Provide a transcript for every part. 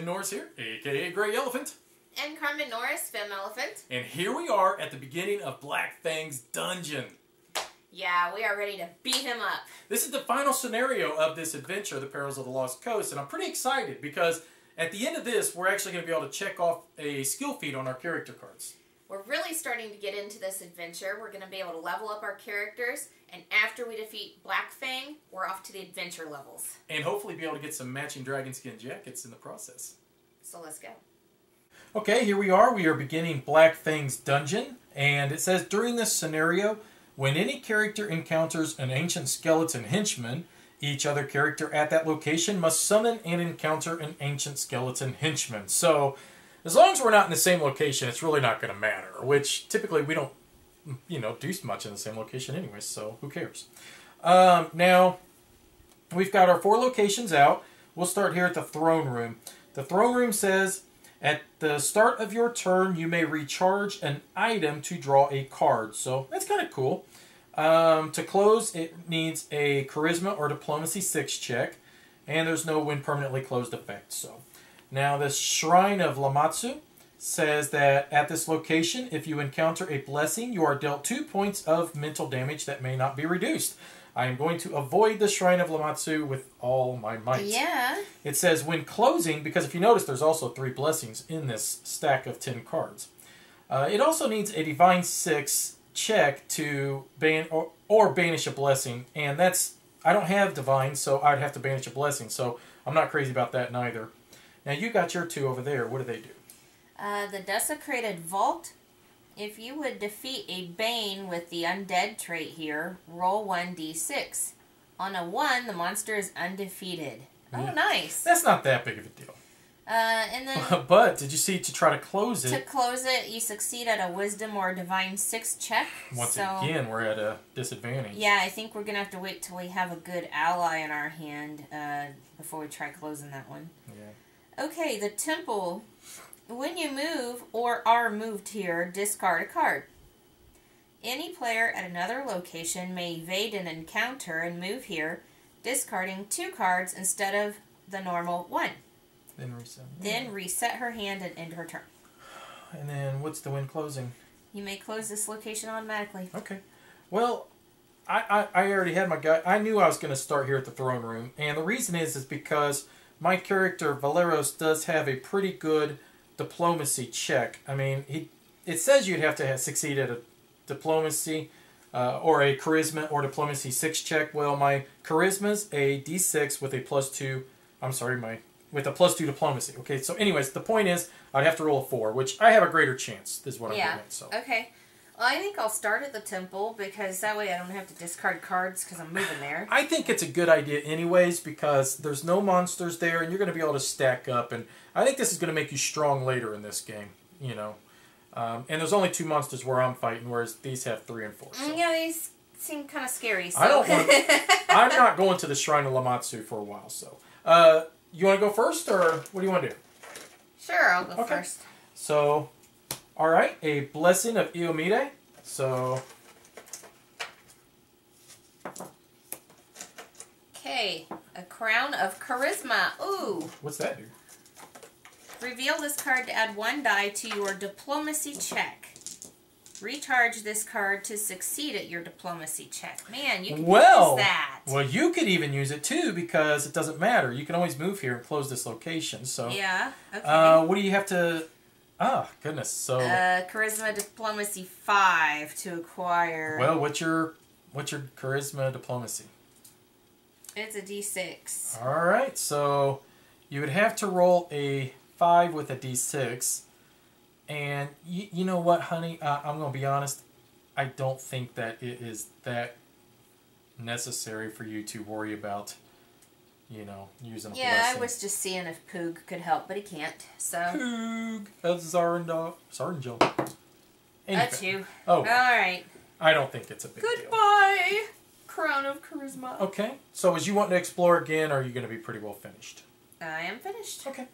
Tim Norris here, aka GreyElephant. And Carmen Norris, Femme Elephant. And here we are at the beginning of Black Fang's dungeon. Yeah, we are ready to beat him up. This is the final scenario of this adventure, The Perils of the Lost Coast, and I'm pretty excited because at the end of this, we're actually going to be able to check off a skill feat on our character cards. We're really starting to get into this adventure. We're going to be able to level up our characters, and after we defeat Black Fang, we're off to the adventure levels. And hopefully be able to get some matching dragon skin jackets in the process. So let's go. Okay, here we are. We are beginning Black Fang's dungeon, and it says, during this scenario, when any character encounters an ancient skeleton henchman, each other character at that location must summon and encounter an ancient skeleton henchman. So, as long as we're not in the same location, it's really not going to matter, which typically we don't, do much in the same location anyway, so who cares? Now, we've got our 4 locations out. We'll start here at the throne room. The throne room says, at the start of your turn, you may recharge an item to draw a card. So that's kind of cool. To close, it needs a Charisma or Diplomacy 6 check. And there's no when permanently closed effect. So now this Shrine of LAMASHTU says that at this location, if you encounter a blessing, you are dealt 2 points of mental damage that may not be reduced. I am going to avoid the Shrine of LAMASHTU with all my might. Yeah. It says when closing, because if you notice there's also 3 blessings in this stack of 10 cards. It also needs a Divine 6 check to ban or banish a blessing. And that's, I don't have Divine, so I'd have to banish a blessing. So I'm not crazy about that neither. Now you got your 2 over there. What do they do? The Desecrated Vault. If you would defeat a Bane with the Undead trait here, roll 1d6. On a 1, the monster is undefeated. Oh, nice. That's not that big of a deal. And then... But, did you see, to try to close it... To close it, you succeed at a Wisdom or Divine 6 check. Once again, we're at a disadvantage. Yeah, I think we're going to have to wait till we have a good ally in our hand before we try closing that one. Yeah. Okay, the Temple... When you move or are moved here, discard a card. Any player at another location may evade an encounter and move here, discarding 2 cards instead of the normal 1. Then reset. Then reset her hand and end her turn. And then what's the when closing? You may close this location automatically. Okay. Well, I already had my guy. I knew I was going to start here at the throne room. And the reason is because my character, Valeros, does have a pretty good diplomacy check. I mean, it says you'd have to have succeeded at a diplomacy or a charisma or diplomacy 6 check. Well, my charisma's a d6 with a +2. I'm sorry, with a +2 diplomacy. Okay, so anyways, the point is I'd have to roll a 4, which I have a greater chance. Is what I'm doing. So okay. Well, I think I'll start at the temple because that way I don't have to discard cards because I'm moving there. I think it's a good idea anyways because there's no monsters there and you're going to be able to stack up. And I think this is going to make you strong later in this game, And there's only 2 monsters where I'm fighting, whereas these have 3 and 4. So. Yeah, these seem kind of scary. So. I don't want I'm not going to the Shrine of LAMASHTU for a while, so. You want to go first, or what do you want to do? Sure, I'll go first. So, alright, a Blessing of IOMEDAE. So... Okay, a Crown of Charisma. Ooh. What's that do? Reveal this card to add 1 die to your diplomacy check. Recharge this card to succeed at your diplomacy check. Man, you can use that. Well, you could even use it too because it doesn't matter. You can always move here and close this location. So yeah. Okay. What do you have to? Ah, goodness. So charisma diplomacy 5 to acquire. Well, what's your charisma diplomacy? It's a d6. All right. So you would have to roll a 5 with a d6. And you know what, honey? I'm going to be honest. I don't think that it is that necessary for you to worry about, using a blessing. Yeah, I was just seeing if Poog could help, but he can't. So Poog of SARENRAE. That's you. Oh. All right. I don't think it's a big deal. Goodbye, Crown of Charisma. Okay. So, as you want to explore again, or are you going to be pretty well finished? I am finished. Okay.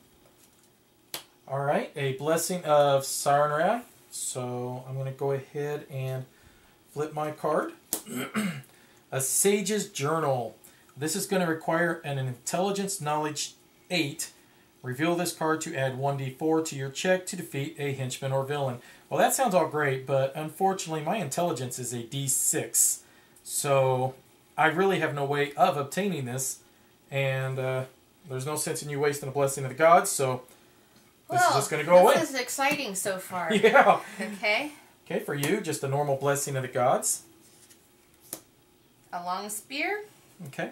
Alright, a Blessing of SARENRAE. So I'm going to go ahead and flip my card. A Sage's Journal. This is going to require an Intelligence Knowledge 8. Reveal this card to add 1d4 to your check to defeat a henchman or villain. Well, that sounds all great, but unfortunately my intelligence is a d6. So I really have no way of obtaining this, and there's no sense in you wasting a blessing of the gods, so this is just going to go away. This is exciting so far. Yeah. Okay. Okay, for you, just a normal blessing of the gods. A long spear. Okay.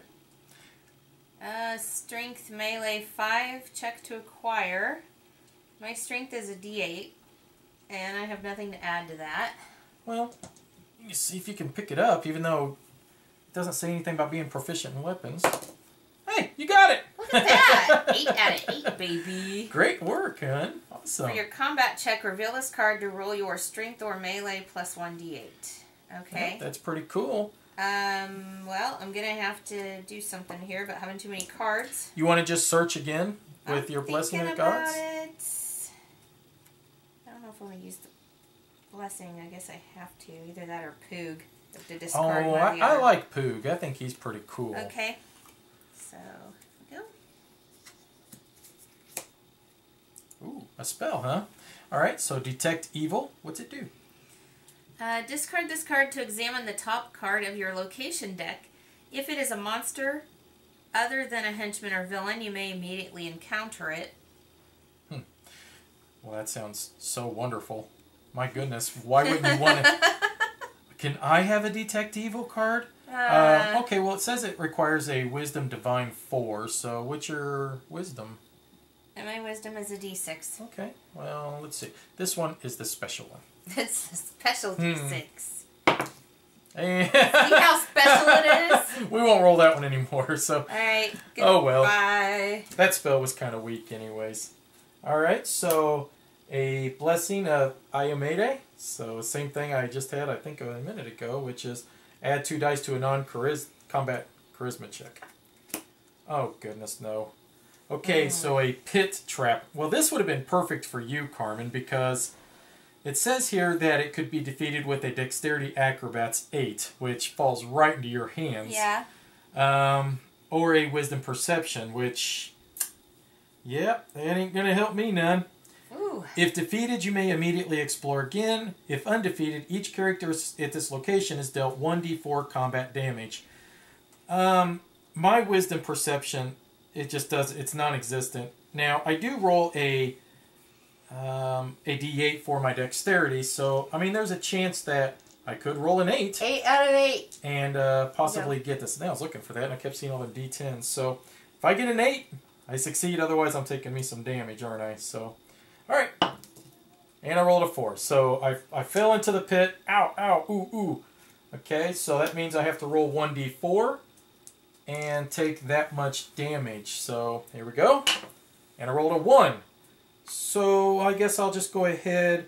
Strength melee 5, check to acquire. My strength is a d8, and I have nothing to add to that. Well, you can see if you can pick it up, even though it doesn't say anything about being proficient in weapons. Hey, you got it! Look at that! 8 out of 8, baby. Great work, hon. Awesome. For your combat check, reveal this card to roll your strength or melee plus 1d8. Okay. Well, that's pretty cool. Well, I'm going to have to do something here, but having too many cards. You want to just search again with your blessing of the gods? I don't know if I want to use the blessing. I guess I have to. Either that or Poog. To discard Oh, one or the I other. like Poog. I think he's pretty cool. Okay. So, here we go. Ooh, a spell, huh? Alright, so detect evil. What's it do? Discard this card to examine the top card of your location deck. If it is a monster other than a henchman or villain, you may immediately encounter it. Well, that sounds so wonderful. My goodness, why wouldn't you want to... Can I have a detect evil card? Okay, well, it says it requires a wisdom divine 4, so what's your wisdom? And my wisdom is a d6. Okay, well, let's see. This one is the special one. It's a special d6. And See how special it is? we won't roll that one anymore, so... Alright, Oh, well. Bye. That spell was kind of weak anyways. Alright, so a blessing of IOMEDAE. So same thing I just had, I think, a minute ago, which is add 2 dice to a non-combat charisma check. Oh, goodness, no. Okay, so a pit trap. Well, this would have been perfect for you, Carmen, because it says here that it could be defeated with a Dexterity Acrobats 8, which falls right into your hands. Yeah. Or a Wisdom Perception, which, yeah, that ain't going to help me none. Ooh. If defeated, you may immediately explore again. If undefeated, each character at this location is dealt 1d4 combat damage. My Wisdom Perception, it just does, it's non-existent. Now, I do roll a d8 for my dexterity, so, I mean, there's a chance that I could roll an 8. 8 out of 8. And possibly get this. I was looking for that, and I kept seeing all the d10s. So, if I get an 8, I succeed. Otherwise, I'm taking me some damage, aren't I? So, alright. And I rolled a 4. So, I fell into the pit. Ow, ow, ooh, ooh. Okay, so that means I have to roll 1d4 and take that much damage. So, here we go. And I rolled a 1. So, I guess I'll just go ahead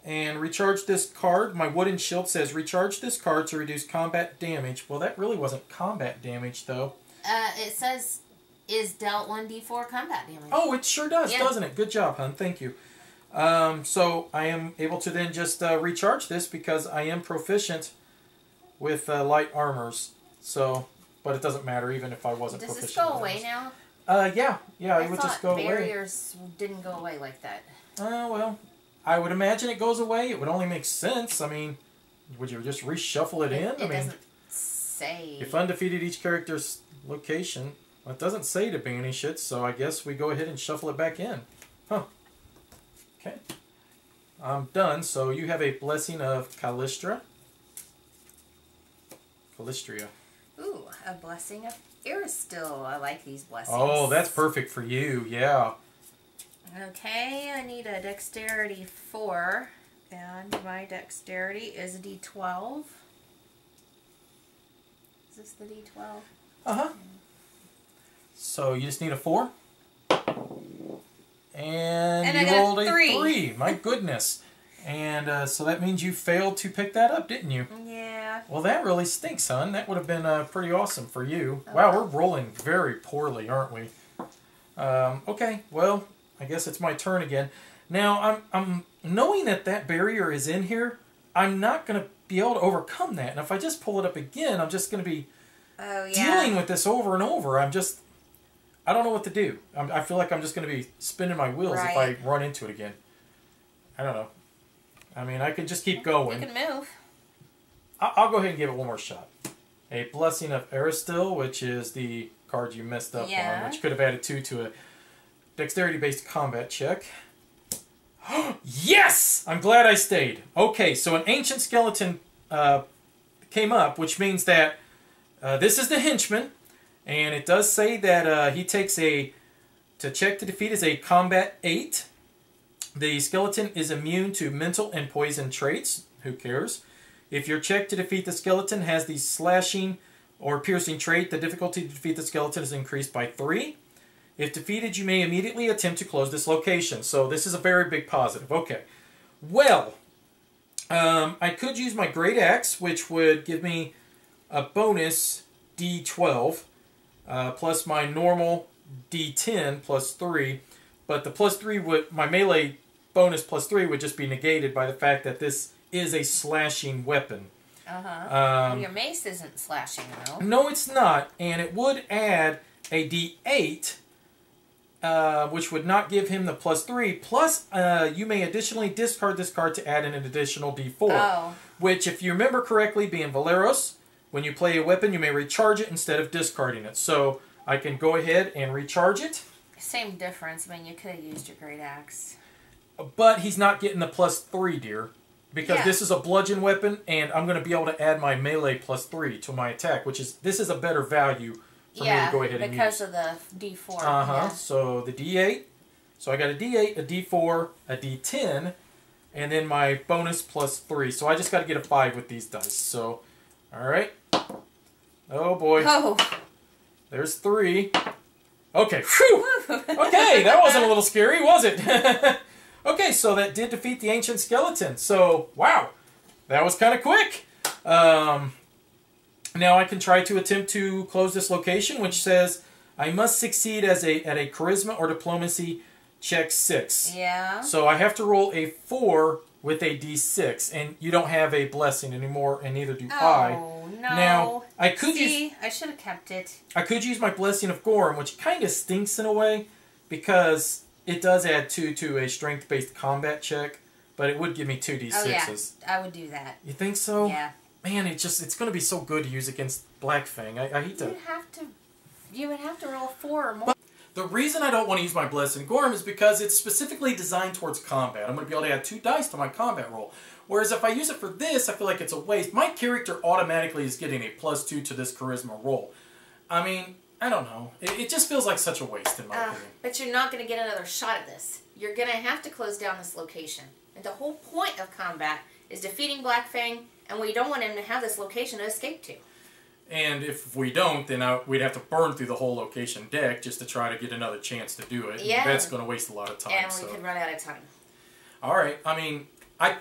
and recharge this card. My wooden shield says recharge this card to reduce combat damage. Well, that really wasn't combat damage, though. It says is dealt 1d4 combat damage. Oh, it sure does, Yeah. doesn't it? Good job, hon. Thank you. So I am able to then just recharge this because I am proficient with light armors. So, but it doesn't matter even if I wasn't Does proficient. this go with away armors. now? Yeah, it would just go away. Barriers didn't go away like that. Well, I would imagine it goes away. It would only make sense. I mean, would you just reshuffle it in? It doesn't say. If undefeated each character's location, well, it doesn't say to banish it, so I guess we go ahead and shuffle it back in. Huh. Okay. I'm done, so you have a blessing of CALISTRIA. Ooh, a blessing of ERASTIL. I like these blessings. Oh, that's perfect for you, yeah. Okay, I need a dexterity 4, and my dexterity is a d12. Is this the d12? Uh-huh. So you just need a 4. And I you got rolled a 3. 3. My goodness. And so that means you failed to pick that up, didn't you? Yeah. Well, that really stinks, hon. That would have been pretty awesome for you. Oh, wow, well. we're rolling very poorly, aren't we? Okay, well, I guess it's my turn again. Now, I'm knowing that that barrier is in here, I'm not going to be able to overcome that. And if I just pull it up again, I'm just going to be dealing with this over and over. I don't know what to do. I feel like I'm just going to be spinning my wheels if I run into it again. I don't know. I mean, I could just keep going. You can move. I'll go ahead and give it one more shot. A Blessing of ERASTIL, which is the card you messed up on, which could have added 2 to a dexterity-based combat check. Yes! I'm glad I stayed. Okay, so an Ancient Skeleton came up, which means that this is the henchman, and it does say that he takes to check to defeat is a combat 8. The skeleton is immune to mental and poison traits. Who cares? If your check to defeat the skeleton has the slashing or piercing trait, the difficulty to defeat the skeleton is increased by 3. If defeated, you may immediately attempt to close this location. So this is a very big positive. Okay. Well, I could use my Great Axe, which would give me a bonus D12, plus my normal D10 plus 3. But the plus 3 would, my melee bonus plus 3 would just be negated by the fact that this is a slashing weapon. Your mace isn't slashing, though. No, it's not. And it would add a D8, which would not give him the plus 3. Plus, you may additionally discard this card to add in an additional D4. Oh. Which, if you remember correctly, being Valeros, when you play a weapon, you may recharge it instead of discarding it. So, I can go ahead and recharge it. Same difference. I mean, you could have used your Great Axe. But he's not getting the plus 3, dear. Because this is a bludgeon weapon, and I'm going to be able to add my melee plus 3 to my attack, which is, this is a better value for me to go ahead and use. because of the D4. Yeah. So the D8. So I got a D8, a D4, a D10, and then my bonus plus 3. So I just got to get a 5 with these dice. So, alright. Oh boy. Oh. There's 3. Okay. Whew. Okay, that wasn't a little scary, was it? Okay, so that did defeat the Ancient Skeleton. So, wow, that was kind of quick. Now I can try to attempt to close this location, which says I must succeed at a Charisma or Diplomacy check 6. Yeah. So I have to roll a 4 with a D6, and you don't have a blessing anymore, and neither do I. Oh, no. Now, I could I should have kept it. I could use my Blessing of GORUM, which kind of stinks in a way, because it does add 2 to a strength-based combat check, but it would give me 2 D6s. Oh, yeah. I would do that. You think so? Yeah. Man, it's going to be so good to use against Black Fang. I hate to... You would have to roll 4 or more. The reason I don't want to use my Blessing GORUM is because it's specifically designed towards combat. I'm going to be able to add 2 dice to my combat roll. Whereas if I use it for this, I feel like it's a waste. My character automatically is getting a plus 2 to this charisma roll. I mean, I don't know. It just feels like such a waste in my opinion. But you're not going to get another shot at this. You're going to have to close down this location. And the whole point of combat is defeating Black Fang, and we don't want him to have this location to escape to. And if we don't, then we'd have to burn through the whole location deck just to try to get another chance to do it. Yeah. And that's going to waste a lot of time. And we could run out of time. All right. I mean, I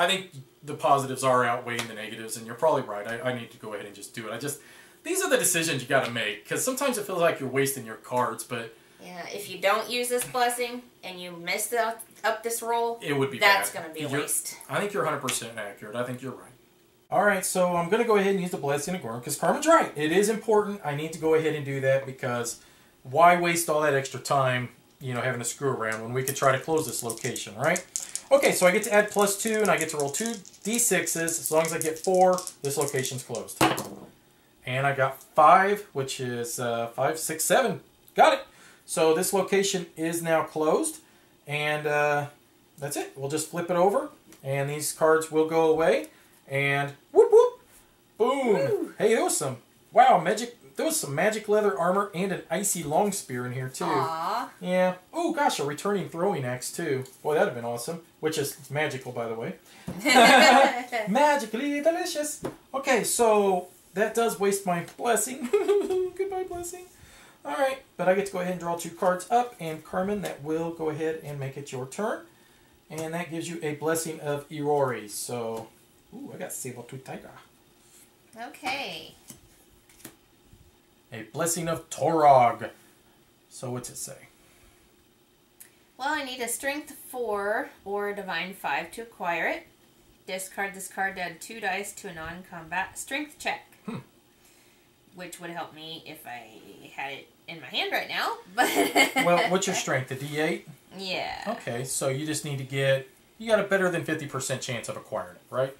think the positives are outweighing the negatives, and you're probably right. I need to go ahead and just do it. These are the decisions you got to make, because sometimes it feels like you're wasting your cards, but... Yeah, if you don't use this blessing, and you messed up this roll, it would be that's going to be a waste. I think you're 100% accurate. I think you're right. Alright, so I'm going to go ahead and use the Blessing of GORUM, because Carmen's right. It is important. I need to go ahead and do that, because why waste all that extra time, having to screw around when we could try to close this location, right? Okay, so I get to add plus 2, and I get to roll 2 D6s. As long as I get 4, this location's closed. And I got 5, which is 5, 6, 7. Got it! So this location is now closed, and that's it. We'll just flip it over, and these cards will go away. And whoop whoop, boom! Woo. Hey, there was some magic. There was some magic leather armor and an icy LONGSPEAR in here too. Aww. Yeah. Oh gosh, a returning throwing axe too. Boy, that'd have been awesome. Which is magical, by the way. Magically delicious. Okay, so that does waste my blessing. Goodbye, blessing. All right, but I get to go ahead and draw 2 cards up, and Carmen, that will go ahead and make it your turn, and that gives you a Blessing of ERASTIL. So. Ooh, I got SABER-TOOTHED. Okay. A Blessing of TORAG. So what's it say? Well, I need a Strength 4 or a Divine 5 to acquire it. Discard this card to add 2 dice to a non-combat Strength check. Which would help me if I had it in my hand right now, but... Well, what's your strength? A D8? Yeah. Okay, so you just need to get... You got a better than 50% chance of acquiring it, right?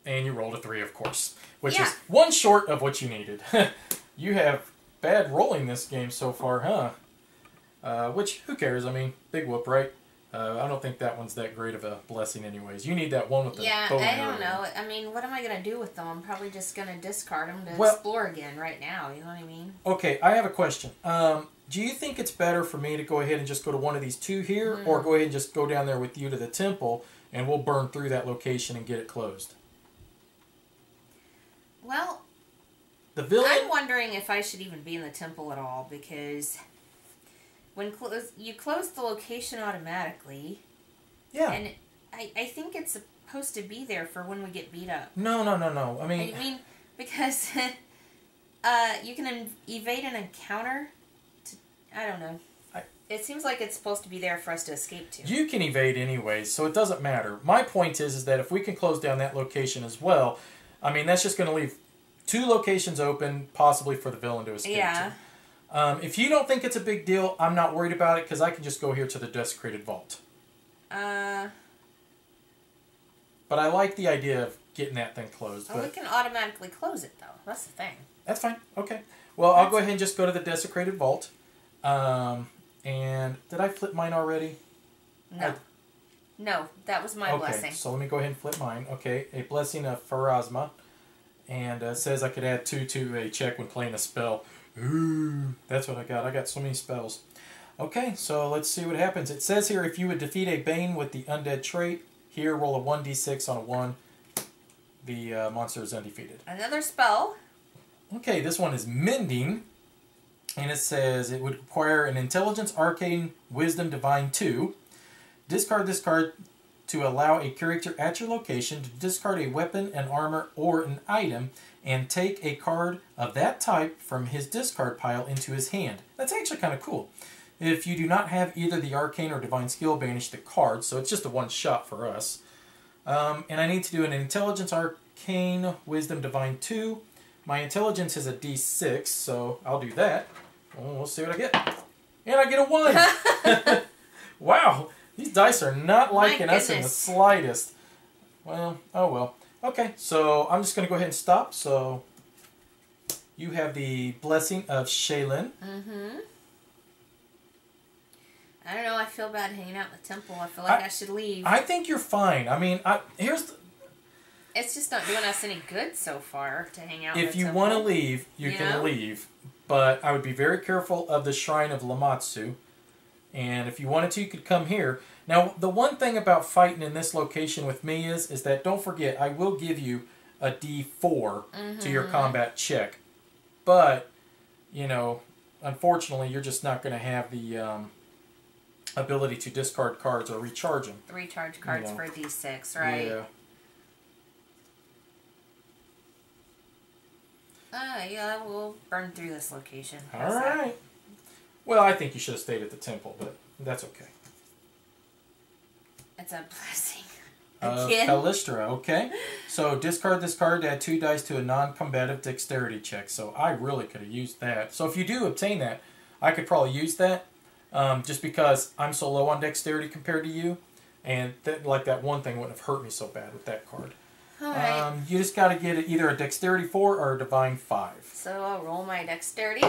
And you rolled a 3, of course. Which is one short of what you needed. You have bad rolling this game so far, huh? Which, who cares? I mean, big whoop, right? I don't think that one's that great of a blessing anyways. You need that one with the bow and I arrow. don't know. I mean, what am I going to do with them? I'm probably just going to discard them to explore again right now. You know what I mean? Okay, I have a question. Do you think it's better for me to go ahead and just go to one of these two here, or go ahead and just go down there with you to the temple, and we'll burn through that location and get it closed? Well, the villain... I'm wondering if I should even be in the temple at all, because... When you close the location automatically. Yeah. And I think it's supposed to be there for when we get beat up. No. I mean, because you can evade an encounter. I don't know. It seems like it's supposed to be there for us to escape to. You can evade anyways, so it doesn't matter. My point is that if we can close down that location as well, I mean, that's just going to leave 2 locations open, possibly for the villain to escape to. If you don't think it's a big deal, I'm not worried about it, because I can just go here to the Desecrated Vault. But I like the idea of getting that thing closed. Well, we can automatically close it, though. That's the thing. That's fine. Okay. Well, I'll go ahead and just go to the Desecrated Vault. And did I flip mine already? No. No, that was my blessing. Okay, so let me go ahead and flip mine. Okay, a blessing of PHARASMA. And it says I could add 2 to a check when playing a spell. Ooh, that's what I got. I got so many spells. Okay, so let's see what happens. It says here, if you would defeat a Bane with the undead trait, here roll a 1d6 on a 1. The monster is undefeated. Another spell. Okay, this one is Mending. And it says it would require an Intelligence, Arcane, Wisdom, Divine 2. Discard this card to allow a character at your location to discard a weapon, an armor, or an item, and take a card of that type from his discard pile into his hand. That's actually kind of cool. If you do not have either the Arcane or Divine skill, banish the card, so it's just a one-shot for us. And I need to do an Intelligence, Arcane, Wisdom, Divine 2. My Intelligence is a D6, so I'll do that. We'll see what I get. And I get a 1! Wow! These dice are not liking us in the slightest. Well, oh well. Okay, so I'm just going to go ahead and stop. So you have the blessing of SHELYN. Mm-hmm. I don't know. I feel bad hanging out in the temple. I feel like I should leave. I think you're fine. I mean, it's just not doing us any good so far to hang out in the temple. If you want to leave, you can leave. But I would be very careful of the Shrine of LAMASHTU. And if you wanted to, you could come here. Now, the one thing about fighting in this location with me is that, don't forget, I will give you a D4 to your combat check. But, you know, unfortunately, you're just not going to have the ability to discard cards or recharge them. Recharge cards for a D6, right? Yeah. Yeah, we'll burn through this location. All right. Well, I think you should have stayed at the temple, but that's okay. It's a blessing. CALISTRIA, okay. So discard this card to add 2 dice to a non-combative dexterity check. So I really could have used that. So if you do obtain that, I could probably use that just because I'm so low on dexterity compared to you. And that one thing wouldn't have hurt me so bad with that card. All right. You just got to get either a dexterity 4 or a divine 5. So I'll roll my dexterity.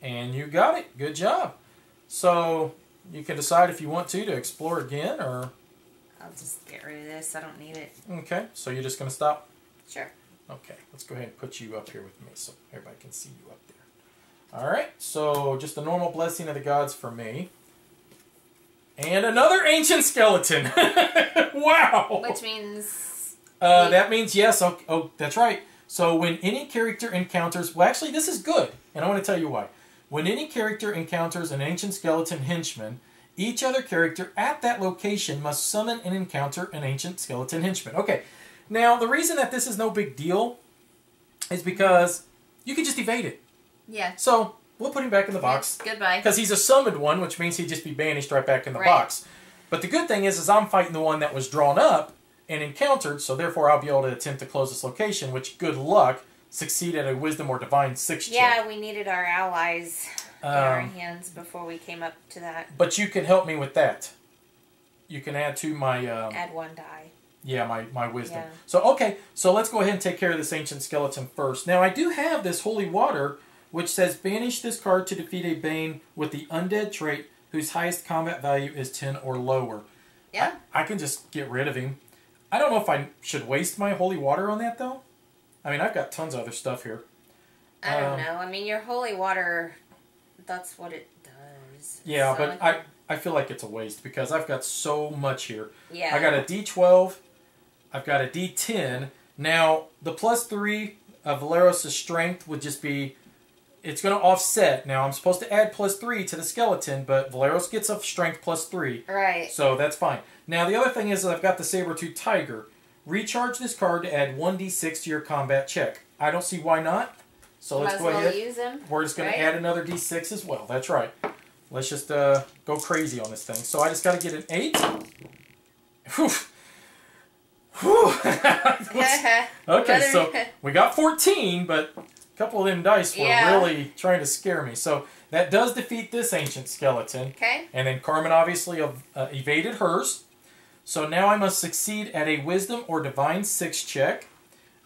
And you got it. Good job. So you can decide if you want to explore again, or... I'll just get rid of this. I don't need it. Okay. So you're just going to stop? Sure. Okay. Let's go ahead and put you up here with me so everybody can see you up there. All right. So just a normal blessing of the gods for me. And another ancient skeleton. Wow. Which means... that means yes. Oh, that's right. So when any character encounters... Well, actually, this is good. And I want to tell you why. When any character encounters an ancient skeleton henchman, each other character at that location must summon and encounter an ancient skeleton henchman. Okay. Now, the reason that this is no big deal is because you can just evade it. Yeah. So we'll put him back in the box. Goodbye. Because he's a summoned one, which means he'd just be banished right back in the box. But the good thing is I'm fighting the one that was drawn up and encountered, so therefore I'll be able to attempt to close this location, which, good luck. succeed at a Wisdom or Divine 6 check. Yeah, we needed our allies in our hands before we came up to that. But you can help me with that. You can add to my... add 1 die. Yeah, my Wisdom. Yeah. So, okay. So let's go ahead and take care of this Ancient Skeleton first. Now, I do have this Holy Water, which says banish this card to defeat a Bane with the Undead trait whose highest combat value is 10 or lower. Yeah. I can just get rid of him. I don't know if I should waste my Holy Water on that, though. I mean, I've got tons of other stuff here. I don't know. I mean, your Holy Water, that's what it does. Yeah, so but I feel like it's a waste because I've got so much here. Yeah. I got a D12. I've got a D10. Now, the +3 of Valeros' strength would just be... It's going to offset. Now, I'm supposed to add +3 to the skeleton, but Valeros gets a strength +3. Right. So that's fine. Now, the other thing is I've got the Saber-Tooth Tiger. Recharge this card to add 1d6 to your combat check. I don't see why not. So let's go ahead. Use them, We're just going to add another d6 as well. That's right. Let's just go crazy on this thing. So I just got to get an 8. Whew. Whew. Okay, so we got 14, but... couple of them dice were really trying to scare me. So that does defeat this Ancient Skeleton. Okay. And then Carmen obviously evaded hers. So now I must succeed at a Wisdom or Divine 6 check.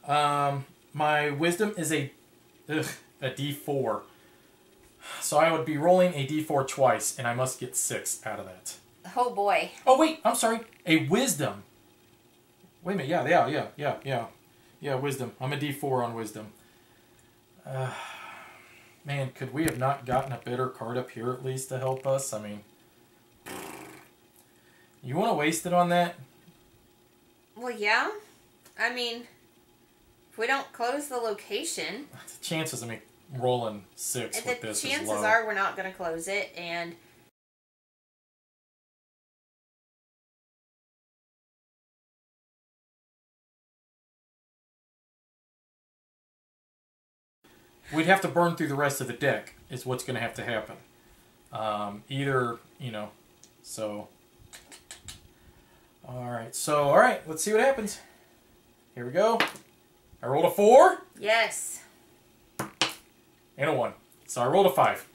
My Wisdom is a D4. So I would be rolling a D4 twice, and I must get 6 out of that. Oh boy. Oh wait, I'm sorry. A Wisdom. Wait a minute. Yeah, Wisdom. I'm a D4 on Wisdom. Man, could we have not gotten a better card up here at least to help us? I mean, you want to waste it on that? Well, yeah. I mean, if we don't close the location... The chances of me rolling 6 with this is low. The chances are we're not going to close it, and... We'd have to burn through the rest of the deck is what's going to have to happen. Either, so... Alright, let's see what happens. Here we go. I rolled a 4. Yes. And a 1. So I rolled a 5.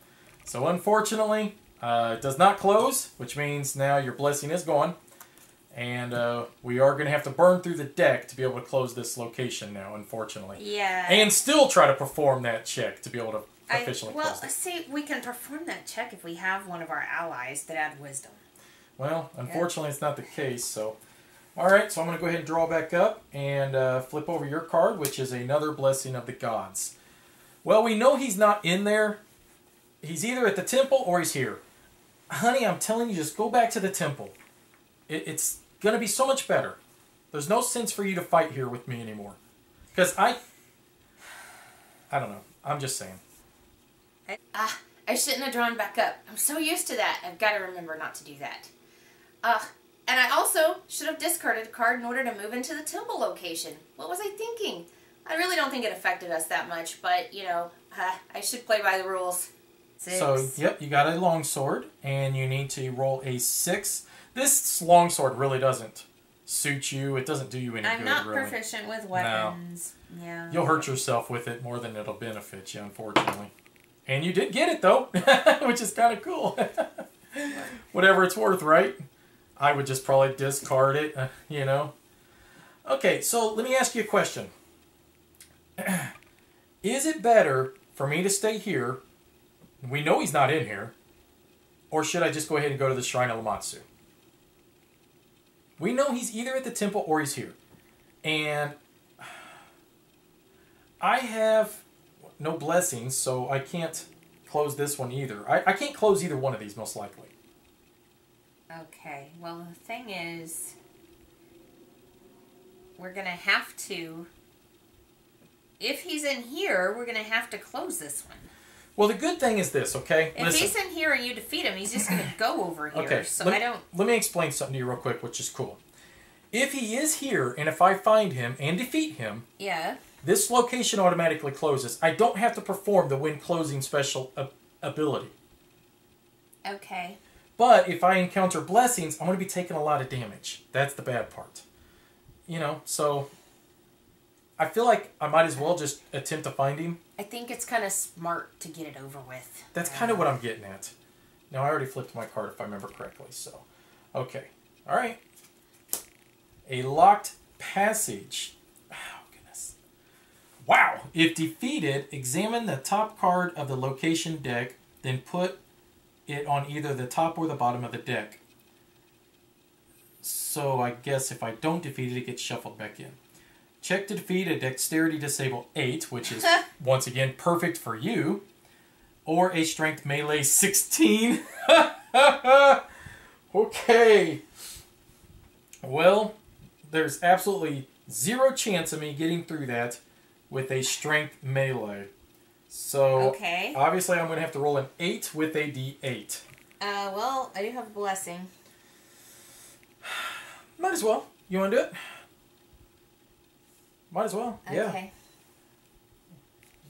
So unfortunately, it does not close, which means now your blessing is gone. And we are going to have to burn through the deck to be able to close this location now, unfortunately. Yeah. And still try to perform that check to be able to officially close it. Well, see, we can perform that check if we have one of our allies that add Wisdom. Well, unfortunately, it's not the case, so... Alright, so I'm going to go ahead and draw back up and flip over your card, which is another Blessing of the Gods. Well, we know he's not in there. He's either at the temple or he's here. Honey, I'm telling you, just go back to the temple. It's going to be so much better. There's no sense for you to fight here with me anymore. Because I don't know. I'm just saying. I shouldn't have drawn back up. I'm so used to that. I've got to remember not to do that. And I also should have discarded a card in order to move into the temple location. What was I thinking? I really don't think it affected us that much, but, I should play by the rules. 6. So, yep, you got a longsword, and you need to roll a 6. This longsword really doesn't suit you. It doesn't do you any good, I'm not really. proficient with weapons. No. Yeah. You'll hurt yourself with it more than it'll benefit you, unfortunately. And you did get it, though, which is kind of cool. Whatever it's worth, right? I would just probably discard it, Okay, so let me ask you a question. Is it better for me to stay here? We know he's not in here. Or should I just go ahead and go to the Shrine of LAMASHTU? We know he's either at the temple or he's here. And I have no blessings, so I can't close this one either. I can't close either one of these, most likely. Okay, well, the thing is, we're going to have to, if he's in here, we're going to have to close this one. Well, the good thing is this, okay? If he's in here and you defeat him, he's just going to go over here. Okay, so let me explain something to you real quick, which is cool. If he is here, and if I find him and defeat him, this location automatically closes. I don't have to perform the when closing special ability. Okay. But if I encounter blessings, I'm going to be taking a lot of damage. That's the bad part. So I feel like I might as well just attempt to find him. I think it's kind of smart to get it over with. That's kind of what I'm getting at. Now, I already flipped my card if I remember correctly, so. Okay. All right. A locked passage. Oh, goodness. Wow. If defeated, examine the top card of the location deck, then put it on either the top or the bottom of the deck. So I guess if I don't defeat it, it gets shuffled back in. Check to defeat a dexterity disable 8, which is, once again, perfect for you. Or a strength melee 16. Okay. Well, there's absolutely zero chance of me getting through that with a strength melee. So, okay. Obviously I'm going to have to roll an 8 with a d8. Well, I do have a blessing. Might as well. You want to do it? Might as well. Okay. Yeah. It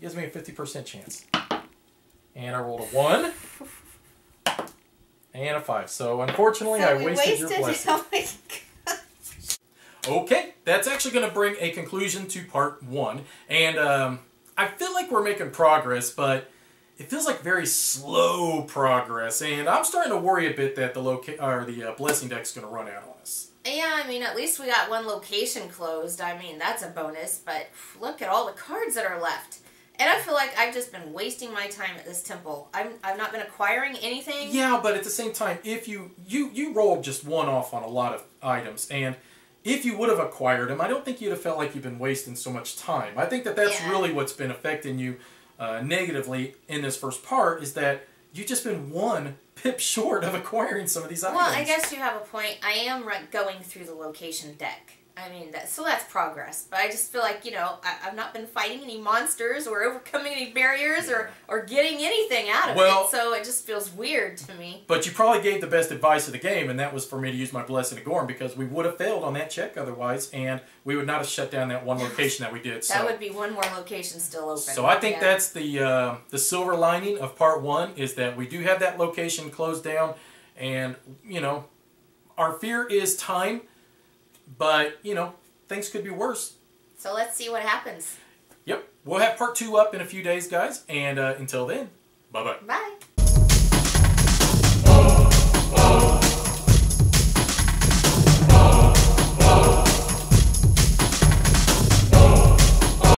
gives me a 50% chance. And I rolled a 1. And a 5. So, unfortunately, I wasted your blessing. Oh my God. Okay, that's actually going to bring a conclusion to part 1. And I feel like we're making progress, but it feels like very slow progress. And I'm starting to worry a bit that the blessing deck's going to run out on us. Yeah, I mean, at least we got one location closed. I mean, that's a bonus. But look at all the cards that are left. And I feel like I've just been wasting my time at this temple. I've not been acquiring anything. Yeah, but at the same time, if you rolled just one off on a lot of items, and if you would have acquired them, I don't think you'd have felt like you've been wasting so much time. I think that's really what's been affecting you negatively in this first part, is that you've just been one pip short of acquiring some of these items. Well, I guess you have a point. I am going through the location deck. I mean, so that's progress. But I just feel like, I've not been fighting any monsters or overcoming any barriers or getting anything out of it. So it just feels weird to me. But you probably gave the best advice of the game, and that was for me to use my Blessing of GORUM, because we would have failed on that check otherwise, and we would not have shut down that one location that we did. So. That would be one more location still open. So I think that's the silver lining of part 1, is that we do have that location closed down, and, our fear is time. But, things could be worse. So let's see what happens. Yep. We'll have part 2 up in a few days, guys. And until then, bye-bye. Bye.